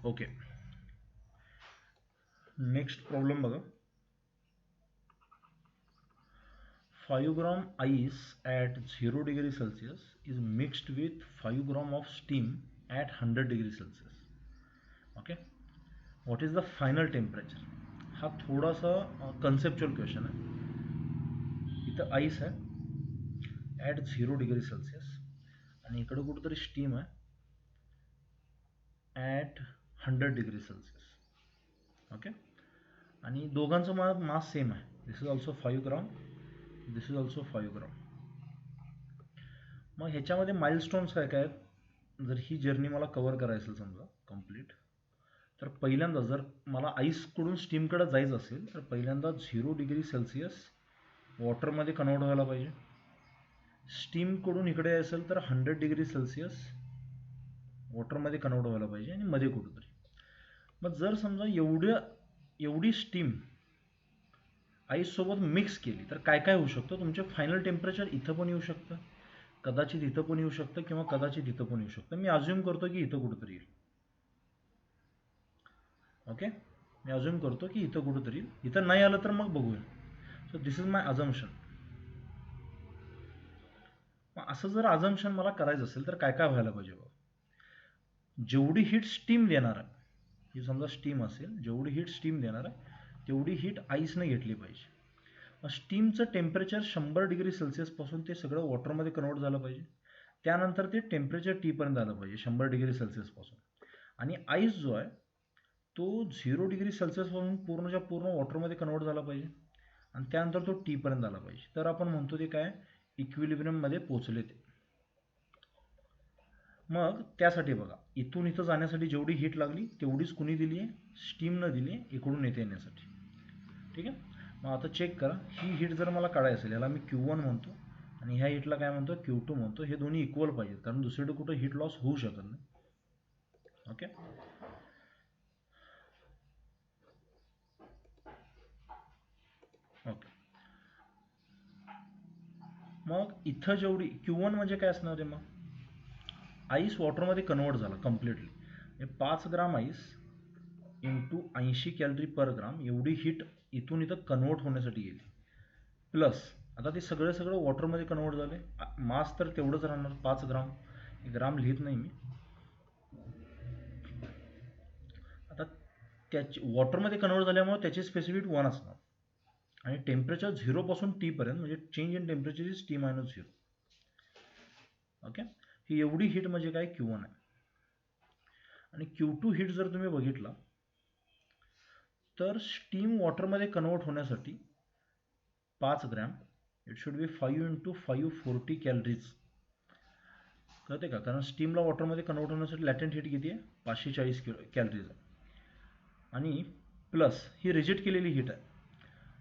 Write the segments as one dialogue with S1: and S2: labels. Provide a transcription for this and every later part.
S1: Okay, next problem बघा. 5 gram ice at 0 degree Celsius is mixed with 5 gram of steam at 100 degree Celsius. Okay, what is the final temperature. हा थोडासा conceptual question आहे. इथं ice आहे at 0 degree Celsius आणि इकडं कुठंतरी steam आहे ॲट 100 डिग्री सेल्सिअस. ओके, आणि दोघांचं मास सेम आहे. This is also 5 gram, this is also 5 gram. मग ह्याच्यामध्ये माइलस्टोन्स काय काय आहेत. जर ही जर्नी मला कव्हर करायची असेल समजा कंप्लीट, तर पहिल्यांदा जर मला आईसकडून स्टीमकडे जायचं असेल तर पहिल्यांदा 0 डिग्री सेल्सिअस वॉटरमध्ये कन्वर्ट व्हायला पाहिजे. स्टीमकडून इकडे यायचं असेल तर 100 डिग्री सेल्सिअस वॉटरमध्ये कन्वर्ट व्हायला पाहिजे आणि मध्ये कुठंतरी. मग जर समजा एवढी स्टीम आईससोबत मिक्स केली तर काय काय होऊ शकतं. तुमचे फायनल टेम्परेचर इथं पण येऊ शकतं, कदाचित इथं पण येऊ शकतं किंवा कदाचित इथं पण येऊ शकतं. मी अज्युम करतो की इथं कुठंतरी येईल. ओके, मी अज्युम करतो की इथं कुठंतरी येईल. इथं नाही आलं तर मग बघूया. So this is my assumption. मग असं जर अजम्पशन मला करायचं असेल तर काय काय व्हायला पाहिजे बघा. जेवढी हीट स्टीम देणार आहे, ही समजा स्टीम असेल, जेवढी हीट स्टीम देणार आहे तेवढी हीट आईसने घेतली पाहिजे. मग स्टीमचं टेम्परेचर 100 डिग्री सेल्सिअसपासून ते सगळं वॉटरमध्ये कन्वर्ट झालं पाहिजे. त्यानंतर ते टेम्परेचर टीपर्यंत आलं पाहिजे 100 डिग्री सेल्सिअसपासून. आणि आईस जो आहे तो 0 डिग्री सेल्सिअसपासून पूर्णच्या पूर्ण वॉटरमध्ये कन्वर्ट झाला पाहिजे आणि त्यानंतर तो टीपर्यंत आला पाहिजे. तर आपण म्हणतो ते काय, इक्विलिब्रियममध्ये पोचले ते. मग त्यासाठी बघा, इथून इथं जाण्यासाठी जेवढी हीट लागली तेवढीच कुणी दिली आहे, स्टीमनं दिली आहे इकडून इथे येण्यासाठी. ठीक आहे. मग आता चेक करा, ही हीट जर मला काढायची असेल, याला मी Q1 म्हणतो आणि ह्या हीटला काय म्हणतो, Q2 म्हणतो. हे दोन्ही इक्वल पाहिजेत कारण दुसरीकडे कुठं हीट लॉस होऊ शकत नाही. Okay, okay. मग इथं जेवढी Q1 म्हणजे काय असणार आहे, मग आईस वॉटरमध्ये कन्वर्ट झाला कम्प्लिटली. 5 ग्राम आईस इंटू 80 कॅलरी पर ग्राम एवढी हीट इथून इथं कन्वर्ट होण्यासाठी गेली. प्लस आता ते सगळं वॉटरमध्ये कन्वर्ट झाले. मास तर तेवढंच राहणार 5 ग्राम. ग्राम लिहित नाही मी. आता त्याची वॉटरमध्ये कन्वर्ट झाल्यामुळे त्याची स्पेसिफिक 1 असणार आणि टेम्परेचर 0 पासून टीपर्यंत म्हणजे change in temperature is T-0. Okay, ही एवढी हीट म्हणजे काय, Q1 आहे. आणि Q2 हीट जर तुम्ही बघितला तर स्टीम वॉटरमध्ये कन्वर्ट होण्यासाठी 5 gram, it should be 5 into 540 calories. कळते का, कारण स्टीमला वॉटरमध्ये कन्वर्ट होण्यासाठी लॅटेंट हीट किती आहे, 540 कॅलरीज आहे. आणि प्लस ही रिजेक्ट केलेली हीट आहे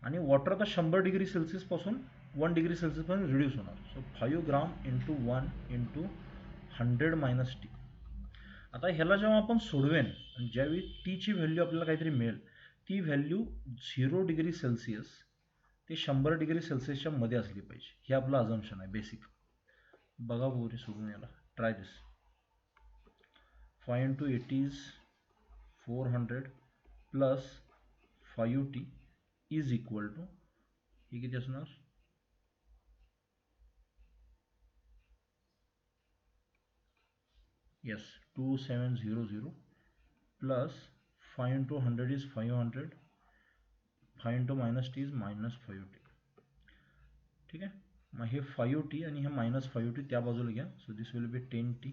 S1: आणि वॉटर आता 100 डिग्री सेल्सिअसपासून 1 डिग्री सेल्सिअसपर्यंत रिड्यूस होणार. So 5 gram into 1 into 100 minus T. आता ह्याला जेव्हा आपण सोडवेन आणि ज्यावेळी टीची व्हॅल्यू आपल्याला काहीतरी मिळेल, ती व्हॅल्यू 0 डिग्री सेल्सिअस ते 100 डिग्री सेल्सिअसच्या मध्ये असली पाहिजे. हे आपलं अजम्पशन आहे बेसिक. बघा बोरी सोडून याला, try this. 5 into 80 is 400 plus 5t is equal to, हे किती असणार, yes 2700 plus 5 into 100 is 500, 5 into minus t is minus 5t. ठीक आहे. मग हे 5t आणि हे मायनस 5t त्या बाजूला घ्या. So this will be 10t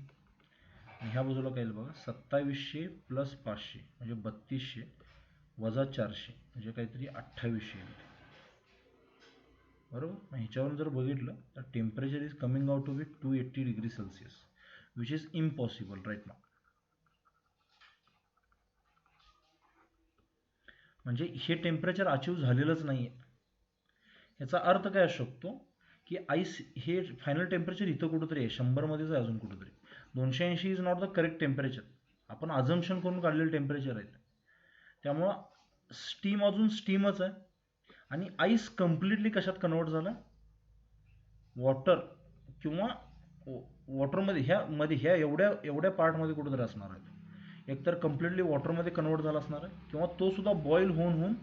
S1: आणि ह्या बाजूला काय येईल बघा, 2700 प्लस 500 म्हणजे 3200 वजा 400 म्हणजे काहीतरी 2800 येईल. बरोबर. मग ह्याच्यावरून जर बघितलं तर temperature is coming out to be 280 degree Celsius which is impossible right now. म्हणजे हे टेम्परेचर अचीव्ह झालेलंच नाही आहे. ह्याचा अर्थ काय असू शकतो की आईस हे फायनल टेम्परेचर इथं कुठंतरी आहे, 100मध्येच आहे अजून कुठंतरी. 280 is not the correct temperature, आपण अजम्पशन करून काढलेलं टेम्परेचर आहे. त्यामुळं स्टीम अजून स्टीमच आहे आणि आईस कम्प्लिटली कशात कन्वर्ट झाला, वॉटर किंवा वॉटरमध्ये, ह्या एवढ्या पार्टमध्ये कुठंतरी असणार आहे. एकतर कम्प्लिटली वॉटरमध्ये कन्वर्ट झाला असणार आहे किंवा तो सुद्धा बॉईल होऊन होऊन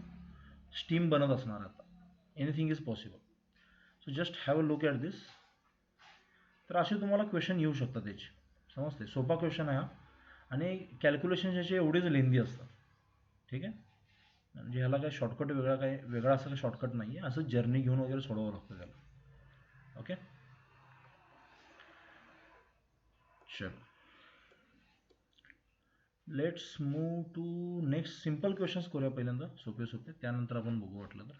S1: स्टीम बनत असणार आहे. आता anything is possible. So just have a look at this. तर असे तुम्हाला क्वेश्चन येऊ शकतात त्याचे, समजते. सोपा क्वेश्चन आहे हा आणि कॅल्क्युलेशन याचे एवढेच लेंदी असतात. ठीक आहे, म्हणजे ह्याला काही शॉर्टकट वेगळा असं काही शॉर्टकट नाही आहे. असं जर्नी घेऊन वगैरे सोडवावं लागतं त्याला. ओके, चलो let's move to next. Simple questions करूया पहिल्यांदा, सोपे सोपे, त्यानंतर आपण बघू वाटलं तर.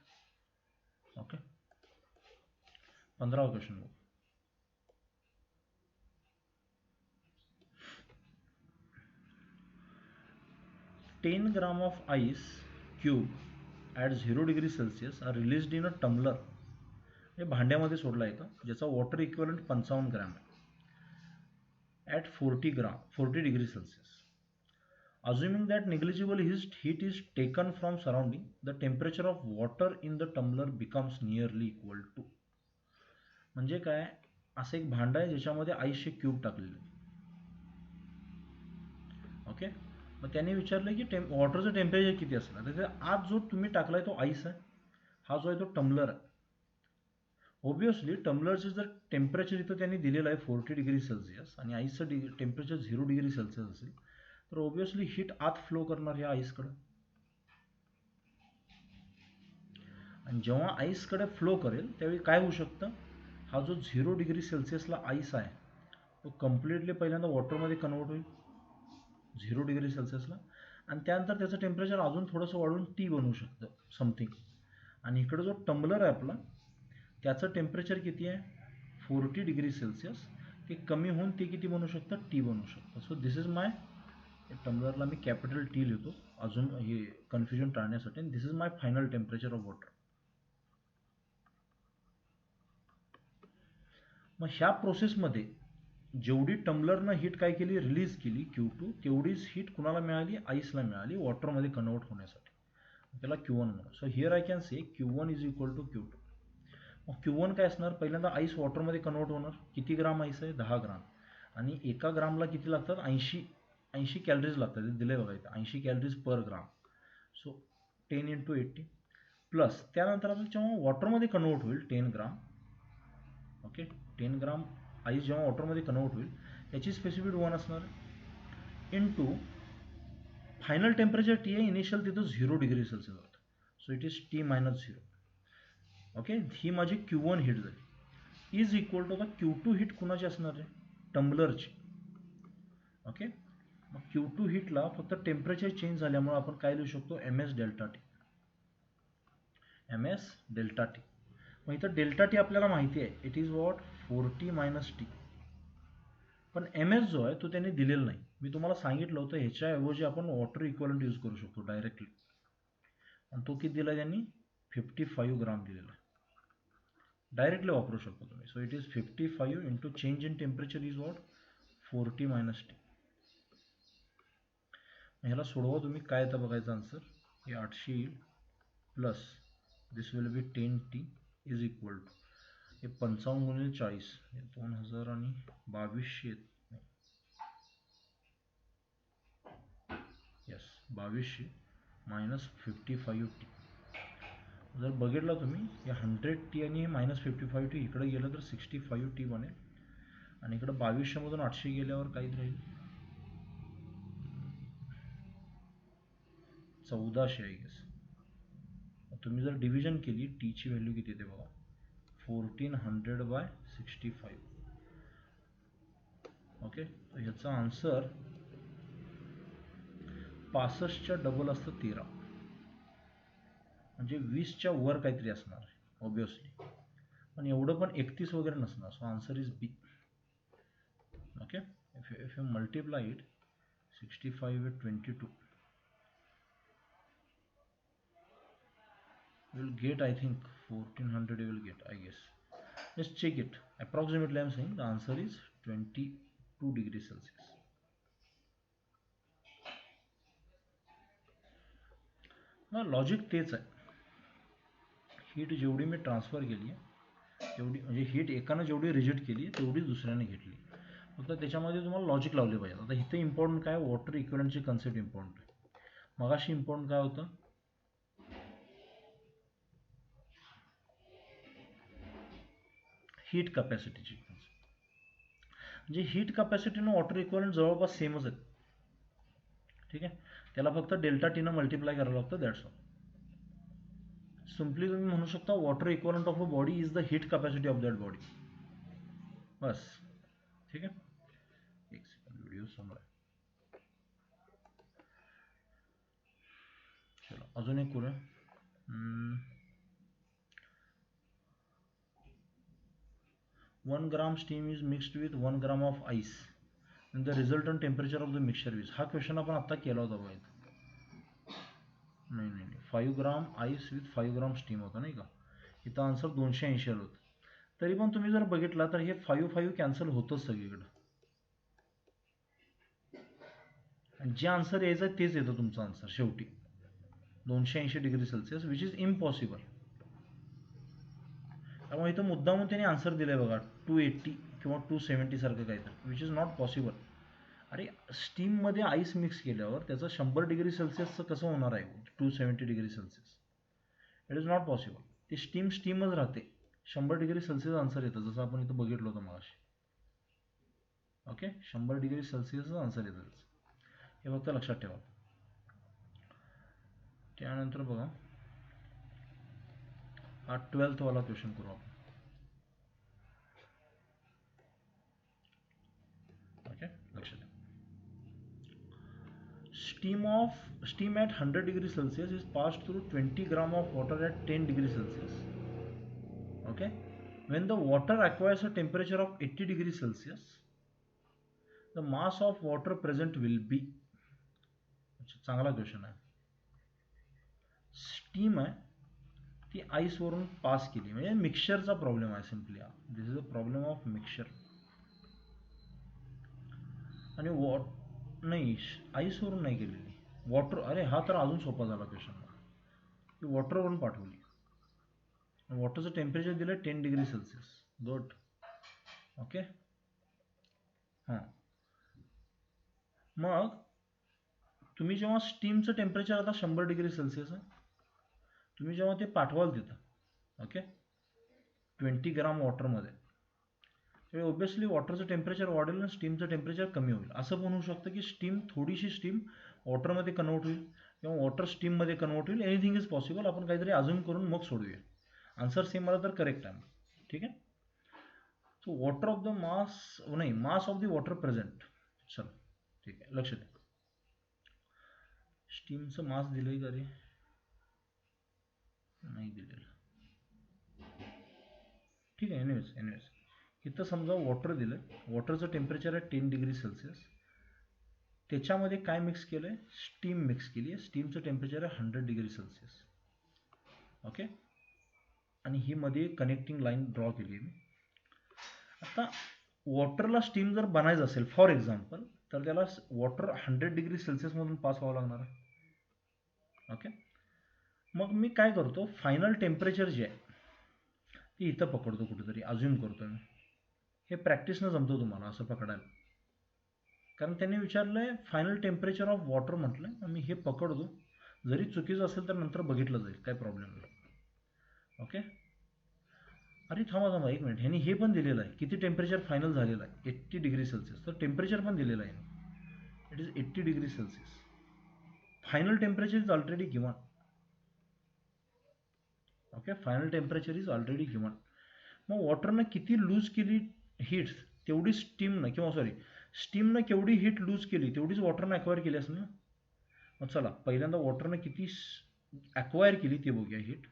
S1: ओके, 15वा क्वेश्चन बघू. Ten gram of ice cube at 0 degree Celsius are released in a tumbler. हे भांड्यामध्ये सोडला येतं ज्याचा वॉटर इक्विवलेंट 55 ग्रॅम आहे at 40 degree Celsius. Assuming that negligible heat is taken from surrounding, the temperature of water in the tumbler becomes nearly equal to. म्हणजे काय, असं एक भांड आहे ज्याच्यामध्ये आईसचे क्यूब टाकलेले. ओके, मग त्याने विचारलं की वॉटरचं टेम्परेचर किती असणार. तर आत जो तुम्ही टाकलाय तो आईस आहे, हा जो आहे तो टम्बलर आहे. ऑब्विसली टम्बलरचं जर टेम्परेचर इथं त्यांनी दिलेलं आहे 40 डिग्री सेल्सिअस आणि आईसचं टेम्परेचर 0 डिग्री सेल्सिअस असेल, तर ऑब्विसली हीट आत फ्लो करणार या आईसकडे. आणि जेव्हा आईसकडे फ्लो करेल त्यावेळी काय होऊ शकतं, हा जो 0 डिग्री सेल्सिअसला आईस आहे तो कम्प्लिटली पहिल्यांदा वॉटरमध्ये कन्वर्ट होईल 0 डिग्री सेल्सिअसला, आणि त्यानंतर त्याचं टेम्परेचर अजून थोडंसं वाढून टी बनवू शकतं समथिंग. आणि इकडे जो टम्बलर आहे आपला त्याचं टेम्परेचर किती आहे 40 डिग्री सेल्सिअस, ते कमी होऊन ते किती बनवू शकतं टी बनवू शकतं. सो दिस इज माय, टम्बलरला मी कॅपिटल टी लिहितो अजून हे कन्फ्युजन टाळण्यासाठी. This is my final temperature of water. मग ह्या प्रोसेसमध्ये जेवढी टम्बलरनं हीट काय केली रिलीज केली Q2, तेवढीच हीट कुणाला मिळाली आईसला मिळाली वॉटरमध्ये कन्वर्ट होण्यासाठी. त्याला Q1 म्हणू. So here I can say Q1 is equal to Q2. मग Q1 काय असणार, पहिल्यांदा आईस वॉटरमध्ये कन्वर्ट होणार. किती ग्राम आईस आहे 10 ग्राम, आणि एका ग्रामला किती लागतात 80 कॅलरीज लागतात. ते दिले बघा इथं 80 कॅलरीज पर ग्राम. सो 10 × 80 प्लस त्यानंतर आता जेव्हा वॉटरमध्ये कन्वर्ट होईल 10 ग्राम. ओके, 10 ग्राम आईस जेव्हा वॉटरमध्ये कन्वर्ट होईल त्याची स्पेसिफिक 1 असणार इंटू फायनल टेम्परेचर टी आहे, इनिशियल तिथं 0 डिग्री सेल्सिअस होतं. So it is T minus 0. Okay, ही माझी Q1 हीट झाली, इज इक्वल टू आता Q2 हीट कुणाची असणार आहे टम्बलरची. ओके, मग Q2 हीटला फक्त टेम्परेचर चेंज झाल्यामुळे आपण काय लिहू शकतो ms delta T. ms delta T. मग इथं डेल्टा टी आपल्याला माहिती आहे, it is what 40 minus T. पण ms जो आहे तो त्यांनी दिलेला नाही. मी तुम्हाला सांगितलं होतं ह्याच्याऐवजी आपण वॉटर इक्वलंट यूज करू शकतो डायरेक्टली, आणि तो किती दिला त्यांनी 55 ग्राम दिलेला. डायरेक्टली वापरू शकतो तुम्ही. So it is 55 into change in temperature is what 40 minus T. ह्याला सोडवा तुम्ही, काय येतं बघायचं आन्सर. हे 800 येईल plus this will be 10t is equal to हे 55 × 40 हे 2000 आणि 2200 येस 2200 मायनस 55t. जर बघितला तुम्ही हे 100t आणि हे मायनस 55t इकडे गेलं तर 65t बनेल, आणि इकडे 2200 मधून 800 गेल्यावर काहीच राहील 1400 आय गेस. तुम्ही जर डिव्हिजन केली टीची व्हॅल्यू किती येते बघा 1400/65. ओके, तर ह्याचा आन्सर 65च्या डबल असतं 13, म्हणजे 20च्या वर काहीतरी असणार आहे ऑब्विसली, पण एवढं पण 31 वगैरे नसणार. So answer is B. Okay, if you multiply it 65 with 22 you will get, I think 1400 you will get, I guess. Let's check it. Approximately I am saying the answer is 22 degrees Celsius. ना logic तेच आहे. Heat जेवढी मी transfer केली तेवढी, म्हणजे heat एकानं जेवढी reject केली तेवढी दुसऱ्याने घेतली. फक्त त्याच्यामध्ये तुम्हाला लॉजिक लावले पाहिजे. आता इथे इम्पॉर्टंट काय, वॉटर इक्विव्हॅलेंटची कन्सेप्ट इम्पॉर्टंट आहे. मगाशी इम्पॉर्टंट काय होतं, हीट कॅपॅसिटीची. म्हणजे हीट कॅपॅसिटीनं वॉटर इक्विव्हॅलेंट जवळपास सेमच आहेत. ठीक आहे, त्याला फक्त डेल्टा टीनं मल्टिप्लाय करावं लागतं, दॅट्स ऑल. सिम्पली तुम्ही म्हणू शकता water equivalent of a body is the heat capacity of that body, बस. ठीक आहे, एक सेकंड, व्हिडिओ समोर आहे. चलो अजून एक करूया. 1 gram steam is mixed with 1 gram of ice and the resultant temperature of the mixture is. हा क्वेश्चन आपण आता केला होता बघा. नाही 5 ग्राम आईस विथ 5 ग्राम स्टीम होता नाही का. इथं आन्सर 280 आलं होतं. तरी पण तुम्ही जर बघितला तर हे 5 कॅन्सल होतंच सगळीकडं, आणि जे आन्सर यायचं तेच येतं तुमचं आन्सर शेवटी 280 degree Celsius, which is impossible. त्यामुळे इथं मुद्दामून त्यांनी आन्सर दिलं आहे बघा 280 किंवा 270 सारखं काहीतरी, विच इज नॉट पॉसिबल. अरे स्टीममध्ये आईस मिक्स केल्यावर त्याचं 100 डिग्री सेल्सिअसचं कसं होणार आहे 270 degree Celsius. It is not possible. ती स्टीमच राहते. 100 डिग्री सेल्सिअस आन्सर येतं, जसं आपण इथं बघितलं होतं मगाशी. ओके, 100 डिग्री सेल्सिअसच आन्सर येतं, हे फक्त लक्षात ठेवा. त्यानंतर बघा हा 12th वाला क्वेश्चन करू आपण. ओके, लक्षात ठेवा. Steam at 100 degree Celsius is passed through 20 gram of water at 10 degree Celsius. Okay, when the water acquires a temperature of 80 degree Celsius, the mass of water present will be. चांगला question आहे. Steam आहे ती ice वरून pass केली, म्हणजे मिक्सचरचा problem आहे simply. This is a problem of mixture. आणि नाही, आईसवरून नाही केलेली, वॉटर. अरे हा तर अजून सोपा झाला क्वेश्चन. ती वॉटरवरून पाठवली. वॉटरचं टेम्परेचर दिलं 10 डिग्री सेल्सिअस. गुड. ओके, हां. मग तुम्ही जेव्हा स्टीमचं टेम्परेचर आता 100 डिग्री सेल्सिअस आहे, तुम्ही जेव्हा ते पाठवाल तिथं, ओके, 20 ग्राम वॉटरमध्ये, त्यावेळी ऑब्विसली वॉटरचं टेम्परेचर वाढेल आणि स्टीमचं टेम्परेचर कमी होईल. असं पण होऊ शकतं की थोडीशी स्टीम वॉटरमध्ये कन्वर्ट होईल किंवा वॉटर स्टीममध्ये कन्वर्ट होईल. Anything is possible. आपण काहीतरी अजून करून मग सोडूया. आन्सर सेम आला तर करेक्ट आहे. ठीक आहे. So water of the mass of the water present. चल ठीक आहे, लक्ष द्या. स्टीमचं मास दिलंय का रे, नाही दिलेलं. ठीक आहे, एनिवेज इथं समजा वॉटर दिलं, वॉटरचं टेम्परेचर आहे 10 डिग्री सेल्सिअस. त्याच्यामध्ये काय मिक्स केलं आहे, स्टीम मिक्स केली आहे. स्टीमचं टेम्परेचर आहे 100 डिग्री सेल्सिअस. ओके, आणि ही मध्ये कनेक्टिंग लाईन ड्रॉ केली आहे मी. आता वॉटरला स्टीम जर बनायचं असेल फॉर एक्झाम्पल, तर त्याला वॉटर 100 डिग्री सेल्सिअसमधून पास व्हावं लागणार आहे. ओके, मग मी काय करतो, फायनल टेम्परेचर जे आहे ते इथं पकडतो कुठेतरी, अज्युम करतो मी. हे प्रॅक्टिसनं जमतो तुम्हाला असं पकडायला, कारण त्यांनी विचारलंय फायनल टेम्परेचर ऑफ वॉटर म्हटलं, आम्ही हे पकडतो. जरी चुकीचं असेल तर नंतर बघितलं जाईल, काय प्रॉब्लेम नाही. ओके, अरे थांबा एक मिनिट, ह्यांनी हे पण दिलेलं आहे किती टेम्परेचर फायनल झालेलं आहे, 80 डिग्री सेल्सिअस. तर टेम्परेचर पण दिलेलं आहे, it is 80 degree Celsius. Final temperature is already given. Okay, final temperature is already given. मग वॉटरनं किती लूज केली हीट, तेवढी स्टीमनं, किंवा स्टीमनं केवढी हीट लूज केली तेवढीच वॉटरनं ॲक्वायर केली असेल ना. मग चला पहिल्यांदा वॉटरनं किती ॲक्वायर केली ते बघूया हीट.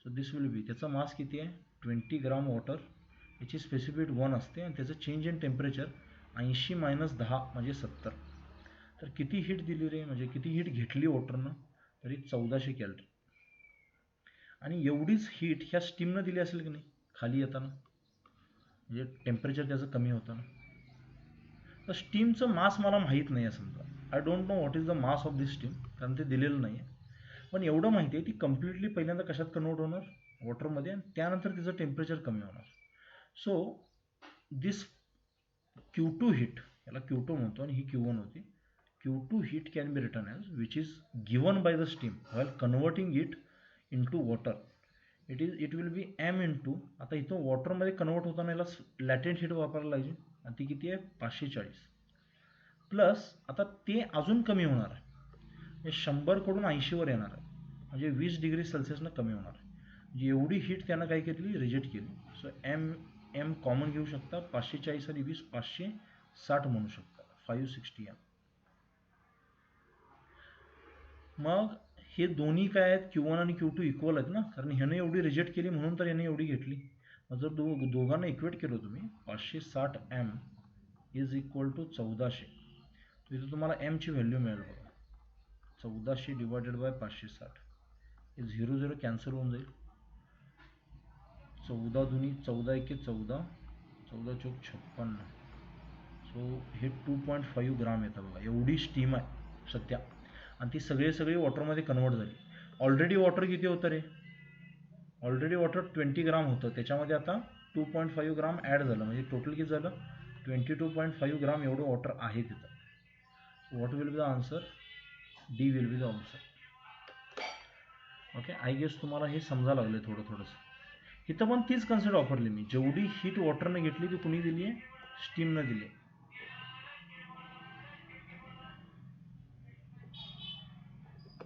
S1: सो दिस विल बी, त्याचा मास किती आहे 20 ग्राम वॉटर, याची स्पेसिफिक 1 असते, आणि त्याचं चेंज इन टेम्परेचर 80 - 10 म्हणजे 70. तर किती हीट दिली रे, म्हणजे किती हीट घेतली वॉटरनं, तरी 1400 कॅलरी. आणि एवढीच हीट ह्या स्टीमनं दिली असेल की नाही खाली येताना, म्हणजे टेम्परेचर त्याचं कमी होतं. तर स्टीमचं मास मला माहीत नाही आहे समजा. I don't know what is the mass of this steam, कारण ते दिलेलं नाही आहे. पण एवढं माहिती आहे ती कम्प्लिटली पहिल्यांदा कशात कन्वर्ट होणार, वॉटरमध्ये, आणि त्यानंतर तिचं टेम्परेचर कमी होणार. सो दिस Q2 heat, याला Q2 म्हणतो आणि ही Q1 होती. Q2 heat can be written as which is given by the steam while converting it into water. It will be m into, आता इथं वॉटरमध्ये कन्वर्ट होताना याला लॅटेंट हीट वापरायला लागेल आणि ती किती आहे 540 प्लस आता ते अजून कमी होणार आहे, 100 कडून 80 वर येणार आहे, म्हणजे 20 डिग्री सेल्सिअसनं कमी होणार आहे. म्हणजे एवढी हीट त्यानं काय केली, रिजेक्ट केली. सो एम कॉमन घेऊ शकता, 540 आणि 20 560 म्हणू शकता, 560 एम. मग हे दोन्ही काय आहेत, Q1 आणि Q2 इक्वल आहेत ना, कारण ह्याने एवढी रिजेक्ट केली म्हणून तर याने एवढी घेतली. मग जर दोघांना इक्वेट केलं तुम्ही, 560 एम इज इक्वल टू 1400, तर इथं तुम्हाला एमची व्हॅल्यू मिळेल बघा, 1400 डिवायडेड बाय 560, हे 0 0 कॅन्सल होऊन जाईल. 14 दुनी 14 एके 14, 14 चौक 56. सो हे 2.5 ग्राम येतं बघा, एवढी स्टीम आहे सध्या, आणि ती सगळी वॉटरमध्ये कन्वर्ट झाली. ऑलरेडी वॉटर किती होतं रे, ऑलरेडी वॉटर 20 ग्राम होतं, त्याच्यामध्ये आता 2.5 ग्राम ॲड झालं, म्हणजे टोटल किती झालं, 22.5 ग्राम एवढं वॉटर आहे तिथं. What will be the answer, D will be the answer. Okay, I guess तुम्हाला हे समजायला लागले थोडंसं. इथं पण तीच कन्सेप्ट वापरली मी, जेवढी हीट वॉटरने घेतली ती कुणी दिली आहे, स्टीमनं दिली आहे.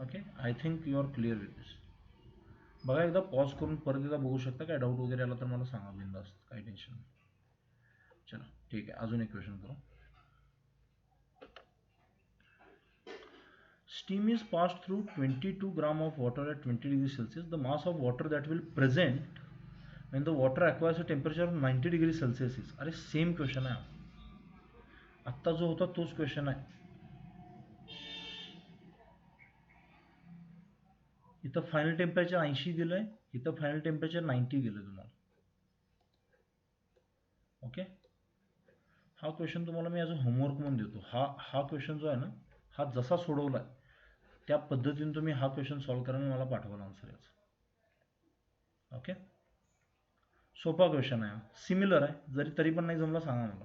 S1: Okay, I think you are clear with this. बघा एकदा पॉज करून परत एकदा बघू शकता, काय डाऊट वगैरे आला तर मला सांगा बिंदास्त, काही टेन्शन नाही. चला ठीक आहे, अजून एक क्वेश्चन करू. Steam is passed through 22 gram of water at 20 degrees Celsius. The mass of water that will present when the water acquires a temperature of 90 degrees Celsius is. अरे सेम क्वेश्चन आहे, आत्ता जो होता तोच क्वेश्चन आहे. इथं final temperature 80 दिलंय, इथं फायनल टेम्परेचर 90 दिलं तुम्हाला. ओके, हा क्वेश्चन तुम्हाला मी ॲज अ होमवर्क म्हणून देतो. हा क्वेश्चन जो आहे ना, हा जसा सोडवलाय त्या पद्धतीने तुम्ही हा क्वेश्चन सॉल्व्ह करा आणि मला पाठवायला आन्सर याचा. ओके, सोपा क्वेश्चन आहे, सिमिलर आहे, जरी तरी पण नाही जमला सांगा मला.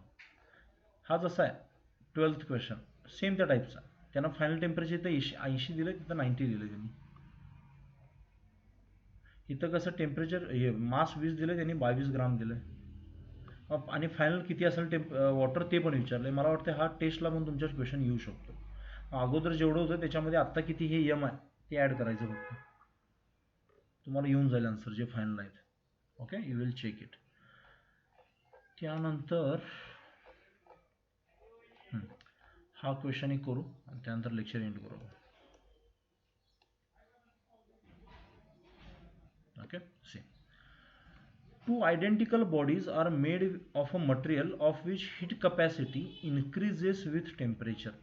S1: हा जसा आहे 12th क्वेश्चन सेम त्या टाईपचा, त्यांना फायनल टेम्परेचर इथं 80 दिलं, तिथं 90 दिलं त्यांनी. इथं कसं टेम्परेचर हे मास 20 दिलं, त्यांनी 22 ग्राम दिलं, आणि फायनल किती असेल वॉटर ते पण विचारलंय. मला वाटतं हा टेस्टला पण तुमच्यात क्वेश्चन येऊ शकतो. अगोदर जेवढं होतं त्याच्यामध्ये आत्ता किती हे एम आहे ते ॲड करायचं फक्त, तुम्हाला येऊन जाईल आन्सर जे फायनल आहेत. Okay, you will check it. त्यानंतर हा क्वेश्चन एक करू आणि त्यानंतर लेक्चर एंड करू. Okay, see, two identical bodies are made of a material of which heat capacity increases with temperature.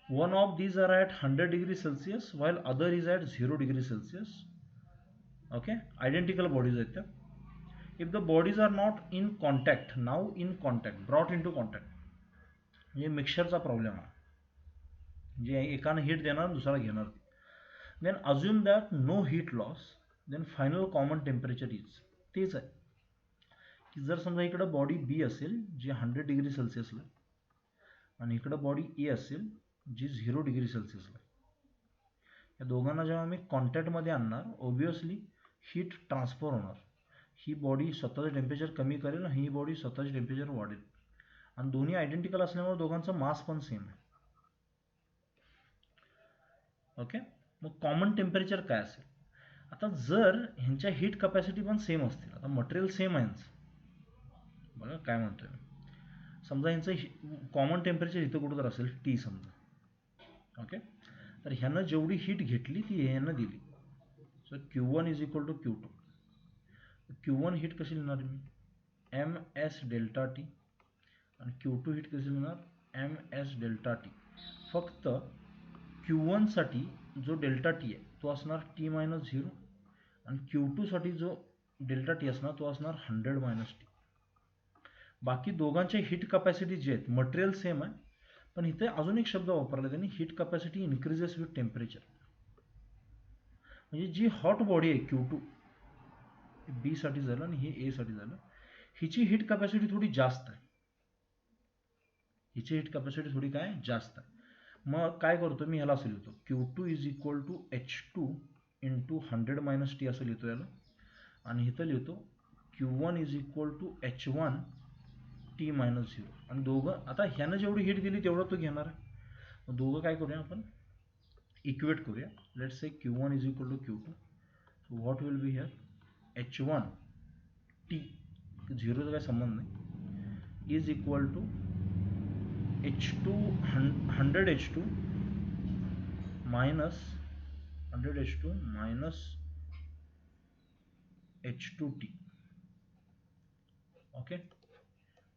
S1: One of these are at 100 degrees Celsius while other is at 0 degrees Celsius. Okay, identical bodies आहेत त्या. If the bodies are not in contact, now in contact, brought into contact, म्हणजे मिक्सरचा problem आहे, म्हणजे एकानं heat देणार दुसरा घेणार. Then assume that no heat loss, then final common temperature is. तेच आहे की जर समजा इकडं बॉडी बी असेल जी 100 डिग्री सेल्सिअसला आणि इकडं बॉडी ए असेल जी 0 डिग्री सेल्सिअसला, या दोघांना जेव्हा मी कॉन्टॅक्टमध्ये आणणार, ऑब्वियसली हीट ट्रान्सफर होणार. ही बॉडी स्वतःचं टेम्परेचर कमी करेल आणि ही बॉडी स्वतःचं टेम्परेचर वाढेल, आणि दोन्ही आयडेंटिकल असल्यामुळे दोघांचा मास पण सेम आहे. ओके, मग कॉमन टेम्परेचर काय असेल. आता जर ह्यांच्या हीट कॅपॅसिटी पण सेम असतील, आता मटेरियल सेम आहे बघा काय म्हणतोय मी, समजा ह्यांचं कॉमन टेम्परेचर इथं कुठं तर असेल टी समजा. ओके, तर ह्यानं जेवढी हीट घेतली ती ह्यानं दिली. So Q1 is equal to Q2. Q1 heat कशी लिहिणार मी, एम एस डेल्टा टी, आणि Q2 हीट कशी लिहिणार, एम एस डेल्टा टी. फक्त Q1 साठी जो डेल्टा टी आहे तो असणार टी मायनस 0, आणि Q2 साठी जो डेल्टा टी असणार तो असणार 100 मायनस टी. बाकी दोघांचे हीट कॅपॅसिटी जे आहेत मटेरियल सेम आहे, पण इथे अजून एक शब्द वापरला त्यांनी, heat capacity increases with temperature. म्हणजे जी हॉट बॉडी आहे Q2, बी साठी झालं आणि हे ए साठी झालं, हिची हीट कॅपॅसिटी थोडी जास्त आहे. हिची हीट कॅपॅसिटी थोडी काय जास्त आहे. मग काय करतो मी, ह्याला असं लिहितो Q2 is equal to H2 into 100 minus T असं लिहितो याला. आणि इथं लिहितो Q1 is equal to H1 T minus 0. आणि दोघं आता ह्यानं जेवढी हीट दिली तेवढं तो घेणार आहे. मग दोघं काय करूया आपण, इक्वेट करूया. Let's say Q1 is equal to Q2. So what will be here, H1 T, झिरोचा काही संबंध नाही, is equal to H2 100 H2 minus 100 H2 minus H2T. Okay.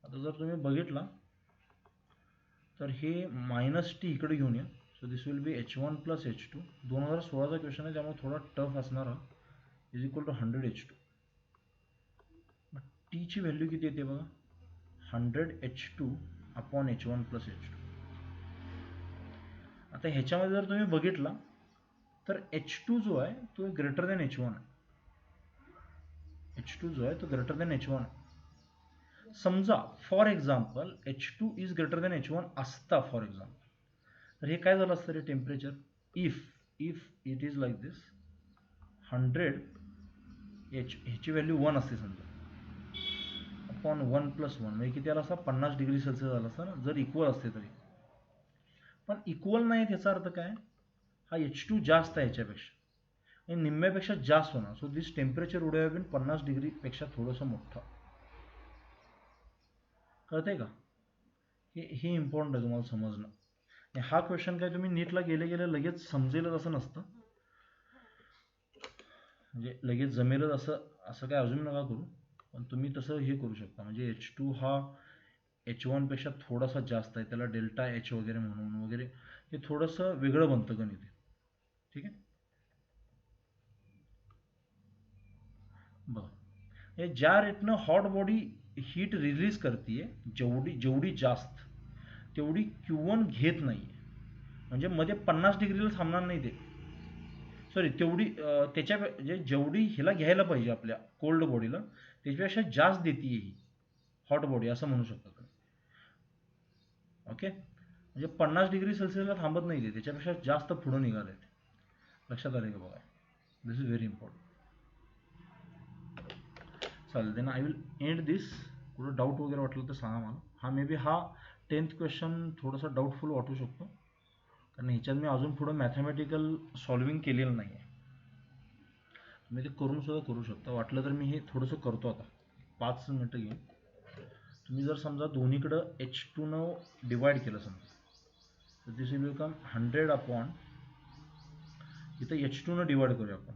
S1: आता जर तुम्ही बघितला तर हे मायनस टी इकडे घेऊन या. So this will B H1 plus H2. 2016चा question आहे त्यामुळे थोडा टफ असणार हा. Is equal to 100 H2. टीची व्हॅल्यू किती येते बघा, 100 H2 upon H1 plus H2. आता ह्याच्यामध्ये जर तुम्ही बघितला तर H2 जो आहे तो ग्रेटर दॅन H1 आहे. H2 जो आहे तो ग्रेटर दॅन H1 आहे. समजा for example H2 is greater than H1 असता फॉर एक्झाम्पल, तर हे काय झालं असतं रे temperature, if it is like this 100 H, ह्याची व्हॅल्यू 1 असते समजा, अपॉन 1 प्लस 1 म्हणजे किती आला असता, 50 डिग्री सेल्सिअस आला असता ना, जर इक्वल असते तरी. पण इक्वल नाही, त्याचा अर्थ काय, हा H2 जास्त आहे ह्याच्यापेक्षा आणि निम्म्यापेक्षा जास्त होणार. So this temperature would have been 50 डिग्रीपेक्षा थोडंसं मोठं. कळतंय का, हे इम्पॉर्टंट आहे तुम्हाला समजणं. आणि हा क्वेश्चन काय तुम्ही नीटला गेले लगेच समजेलच असं नसतं, म्हणजे लगेच जमेलच असं काय अजून नका करू. पण तुम्ही तसं हे करू शकता, म्हणजे H2 हा H1 पेक्षा थोडासा जास्त आहे, त्याला डेल्टा H वगैरे म्हणून वगैरे, हे थोडंसं वेगळं बनतं गणित. ठीक आहे. बघा, हे ज्या रेटनं हॉट बॉडी हीट रिलीज करते जेवढी जास्त तेवढी Q1 घेत नाही, म्हणजे मध्ये 50 डिग्रीला थांबणार नाही ते. सॉरी, तेवढी त्याच्या जेवढी हिला घ्यायला पाहिजे आपल्या कोल्ड बॉडीला त्याच्यापेक्षा जास्त देते ही हॉट बॉडी, असं म्हणू शकता तुम्ही. ओके, म्हणजे 50 डिग्री सेल्सिअसला थांबत नाही ते, त्याच्यापेक्षा जास्त पुढं निघाले ते. लक्षात आले का बघा, दिस इज व्हेरी इम्पॉर्टंट. चालेल, देन आय विल एंड दिस. कुठं डाऊट वगैरे वाटलं तर सांगा मला. हा मे बी हा 10th क्वेश्चन थोडासा डाऊटफुल वाटू शकतो, कारण ह्याच्यात मी अजून पुढं मॅथमॅटिकल सॉल्विंग केलेलं नाही आहे. तुम्ही ते करून सुद्धा करू शकता. वाटलं तर मी हे थोडंसं करतो आता, 5 मिनटं घेईन. तुम्ही जर समजा दोन्हीकडं H2 न डिवाइड केलं समजा, तर दिस विल बिकम 100 अपॉन, इथं H2 न डिवाइड करूया आपण,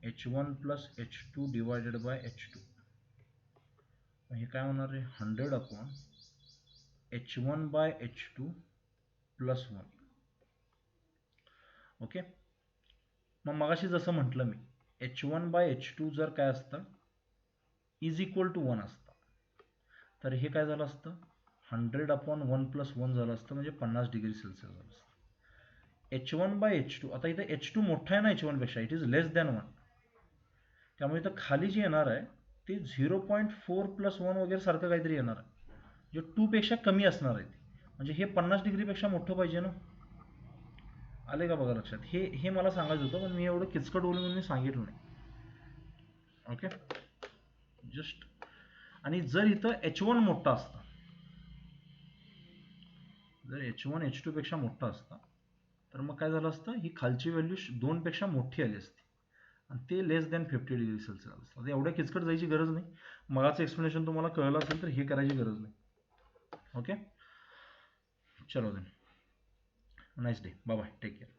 S1: H1 plus H2 divided by H2. हे काय होणार आहे, 100 upon H1 bye H2 plus 1. Okay. मग मगाशी जसं म्हटलं मी, H1 बाय H2 जर काय असतं, इज इक्वल टू 1 असतं, तर हे काय झालं असतं, 100 अपॉन 1 प्लस 1 झालं असतं, म्हणजे 50 डिग्री सेल्सिअस झालं असतं. H1 बाय H2, आता इथं H2 मोठा आहे ना H1 पेक्षा, इट इज लेस दॅन 1, त्यामुळे इथं खाली जे येणार आहे ते 0.4 प्लस 1 वगैरे सारखं काहीतरी येणार आहे, जे 2 पेक्षा कमी असणार आहे. म्हणजे हे 50 डिग्रीपेक्षा मोठं पाहिजे ना. आले का बघा लक्षात. हे मला सांगायचं होतं, पण मी एवढं किचकट बोलून म्हणून मी सांगितलं नाही. Okay, just. आणि जर इथं H1 मोठा असता, जर H1 H2 पेक्षा मोठा असता, तर मग काय झालं असतं, ही खालची व्हॅल्यू 2 पेक्षा मोठी आली असती आणि ते लेस दॅन 50 डिग्री सेल्सिअस असतं. आता एवढ्या किचकट जायची गरज नाही. मगाचं एक्सप्लेनेशन तुम्हाला कळलं असेल तर हे करायची गरज नाही. ओके, चलो then, nice day, bye bye, take care.